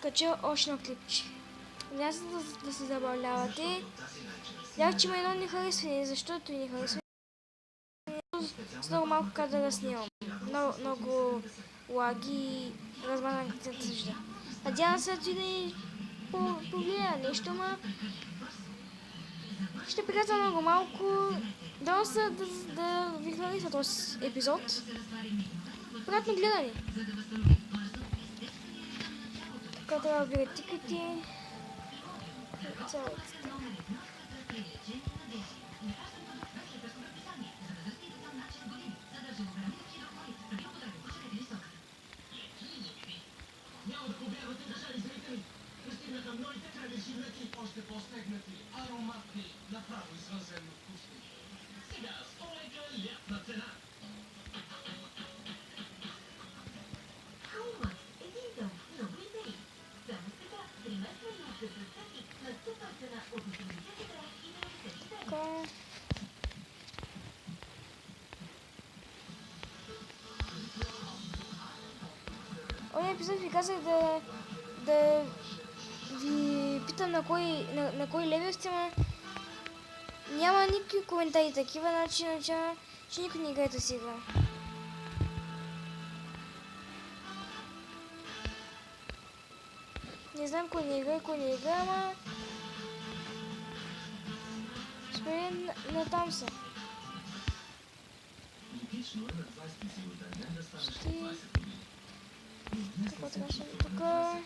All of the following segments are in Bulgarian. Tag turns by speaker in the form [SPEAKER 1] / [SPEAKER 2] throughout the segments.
[SPEAKER 1] кача още едно клипче. Няма да се забавлявате. Вярвам, че има едно нехаресване, защото не харесва. С много малко кадър да снимам. Много лаги и размазан като се вижда. Надявам се да ни повлияе нещо, ама ще приказвам много малко. Дано се да ви харесва този епизод. Приятно гледане! Така трябва да бира тикати. Цялата.
[SPEAKER 2] Още по-стегнати, ароматни, направо извънземно вкусни. Сега с олека лятна цена.
[SPEAKER 3] Халмът е един много идеи. Само сега 13 минути за цени на супер цена от 89,90 лв.
[SPEAKER 1] Онзи епизод ви казах да ви питам на кой левел сте, ма няма никакви коментари такива, значи че никой не играе тази игра. Не знам кой не играе, ама според на там са. Така трябваше така.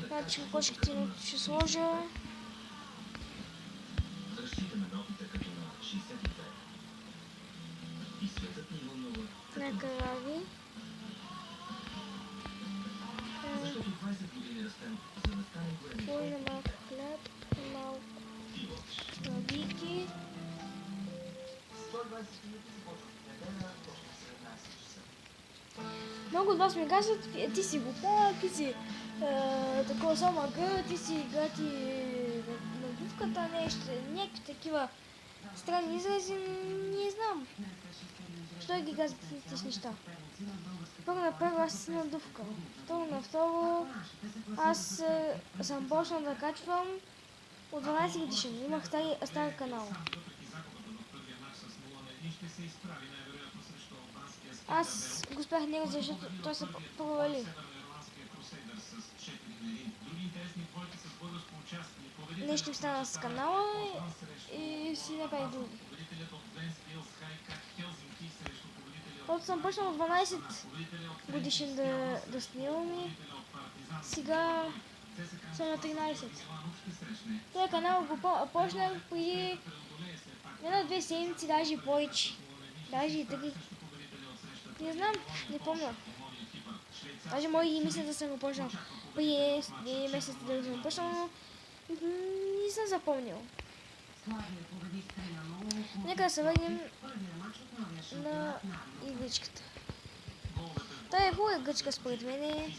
[SPEAKER 1] Значи кокошките ще сложа. На крави. Сложа малко хляб, малко слабики. Много от вас ми казват, ти си глупа, ти си такова само мъга, ти си играти на дувката, някакви такива странни изрази, не знам. Що ги казват тези неща? Първо аз си на дувка. Второ, аз съм почнал да качвам от 12 годишен. Имах стар канал. Аз го спрях него, защото той се провали. Нещо ми стана с канала и си направих друго. Когато съм почнал от 12 годишен да снимам и сега съм на 13. Този канал го почнах преди една-две седмици, даже и повече. Даже и три. Не знам, не помня. Даже може и мисля да съм го почнал. Преди месец да съм почнал, но не съм запомнил. Нека да се върнем на игричката. Тая е хубава игричка според мен.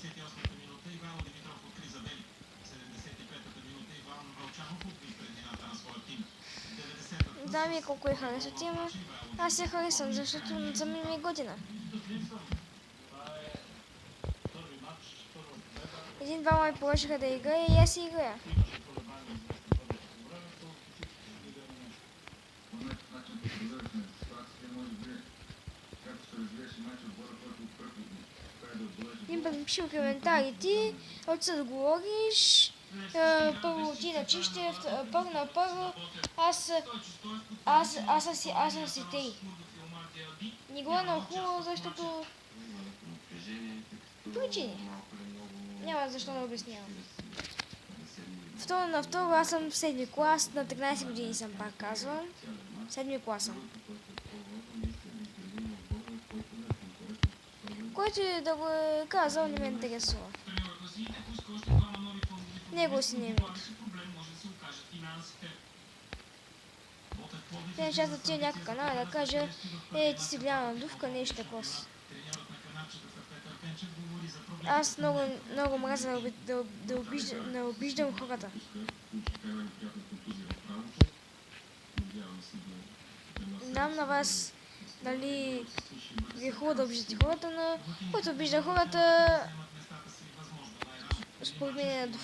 [SPEAKER 1] Да ми колко е харесват, ама аз я харесвам, защото за мен е година. Един-двама ми поръчаха да играя и аз си играя. Им пък пише в коментарите, от се да говориш, първо ти на чище, първо аз съм си тей. Не го е много хубаво, защото причини. Няма защо да обяснявам. На второ аз съм в 7 клас, на 13 години съм, пак казвам. 7 клас съм. Който да го е казал, не ме интересува. Него си не е мит. Те част да тия някакъв канал да кажа, ти си голяма дувка, нещо такова. Аз много мразя да обиждам хората. Дам на вас дали ви е хубаво да обиждате хората, но който обижда хората, според мен е до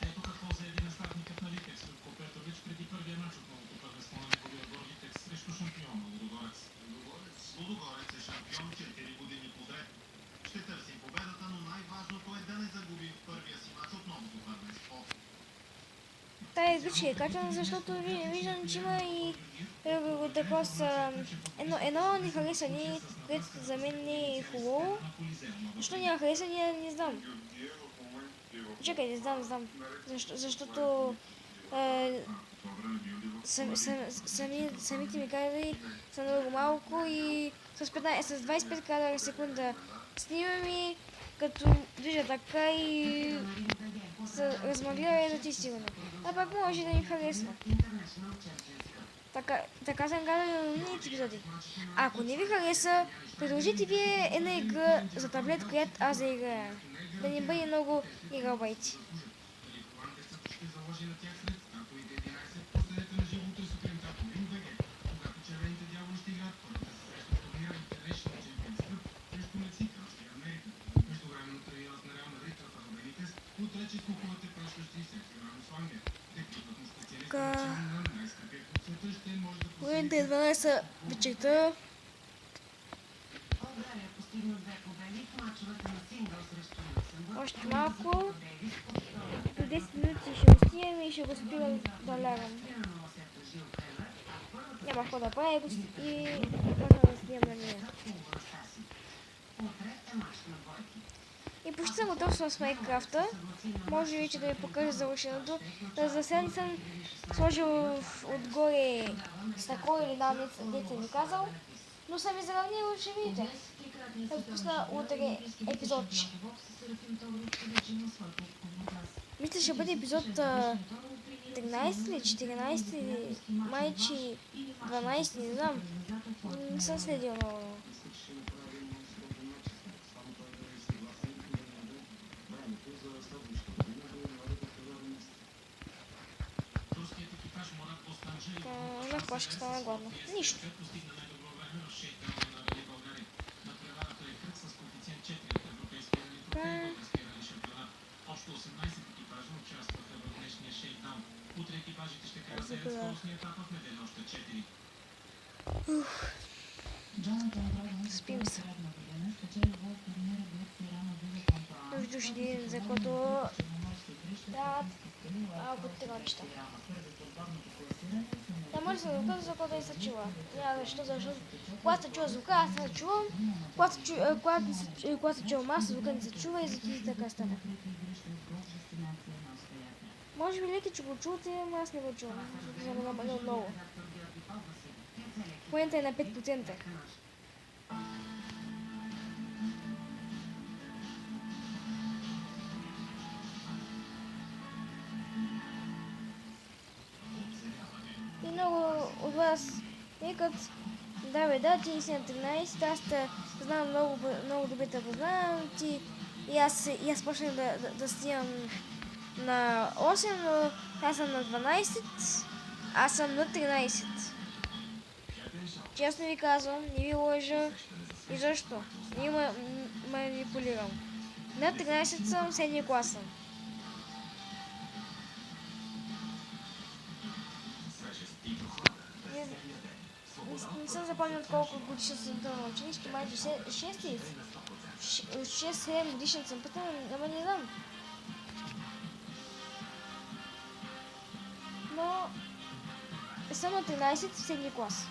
[SPEAKER 2] Ето какво заяви наставникът на Литекс Любко Петрович преди първия мач от новото първенство на неговия Литекс срещу шампиона Лудогорец. Лудогорец е шампион 4 години подред. Ще търсим победата, но най-важното е да не загубим първия си мач от новото първенство.
[SPEAKER 1] Тая излучка е качвана, защото виждам, че има и такова с едно не хареса ни, което за мен не е хубаво. Защо няма хареса, не знам. Чакай, не знам. Защото самите ми кадри са много малко и с 25 кадра в секунда снимам и като движа така и се размаглява и да ти стигне. А пак може да ни харесва. Така съм казал на миналите епизоди. Ако не ви хареса, предложите вие една игра за таблет, която аз да играя. Да не бъде много гигабайти. Годините е 12 вечерта. Още малко. До 10 минути ще го снимам и ще го спирам да лягам. Няма какво да правя и може да снимам на нея. И почти съм готов с Майнкрафта. Може вече да ви покажа завършеното. За сега съм сложил отгоре стъкло или деца ми казал. Но съм изравнил, ще видите. Ще пусна утре епизод. Мисля, ще бъде епизод 13 или 14 или майчи 12, не знам. Не съм следил много. На плашка стана гладно. Нищо. Общо 18 екипажа участваха в днешния шейкдаун. Утре екипажите ще карат скоростния етап в неделя още 4. Спим се. Между ще за което малко такива неща. Да може да се докато за което и се чува. Няма защото когато се чува звука, аз не се чувам. Когато се чува маса, звука не се чува и затова така стане. Може би леки, че го чувате, но аз не го чувам. За да намаля много. В момента е на 5%. И много от вас викат, да, ти си на 13, аз те знам много добре те познавам, и аз почнах да снимам на 8, но аз съм на 12, аз съм на 13. Честно ви казвам, не ви лъжа и защо? Не манипулирам. На 13 съм, 7 клас съм. Не съм запомнил колко годишен съм на училище, май до 6 или 6-7 годишен съм пътен, ама не знам. Но съм на 13 в 7 клас.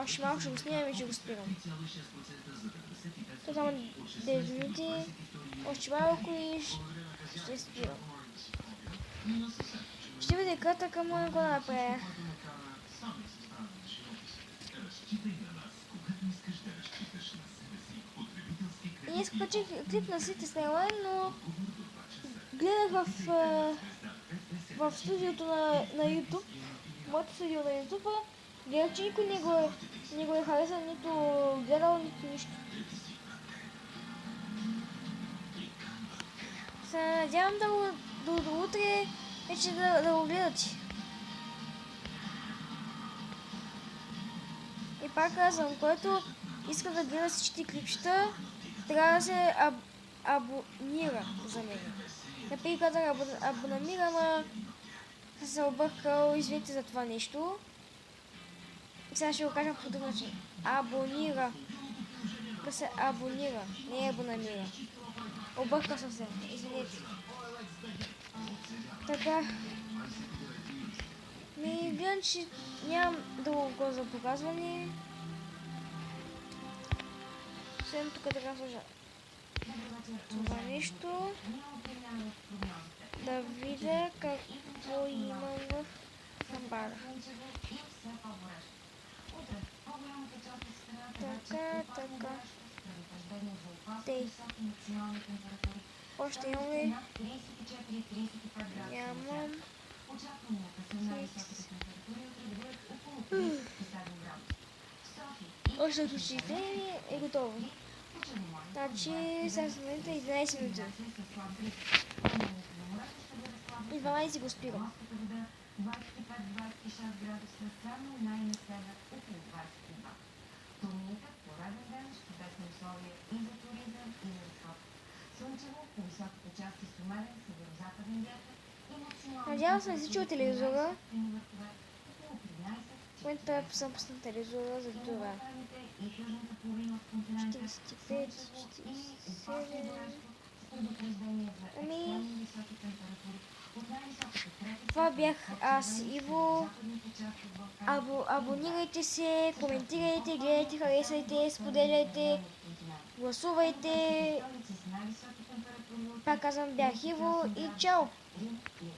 [SPEAKER 1] Още малко ще го снимам и ще го спирам. Само 9 минути, още малко и ще спирам. Ще видя кратък, ама не го направя. И исках пъче клип на City Skyline, но гледах в студиото на YouTube, моето студио на YouTube, Гледах, че никой не го е харесал, нито гледал, нито нищо. Се надявам до утре вече да го гледате. И пак казвам, който иска да гледа всичките клипчета, трябва да се абонира за мен. Например, казах абонамира, ама се объркал, извинете за това нещо. И сега ще го кажа по друг начин. Абонира. Да се абонира, не абонамира. Объркал съм се, извинете. Така. Гледам, че нямам друго за показване. Седем тук да сложа това нещо. Да видя какво имам в хамбара. Така. Тей. Още имаме. Нямам. Още отключителни е готово. Значи сега в момента 11 минути. И 12 го спирам. Надявам се, излича от телевизора. В момента съм пуснал телевизора за това. 45, 47. Ами... Това бях аз, Иво. Абонирайте се, коментирайте, гледайте, харесвайте, споделяйте, гласувайте. Пак казвам, бях Иво и чао!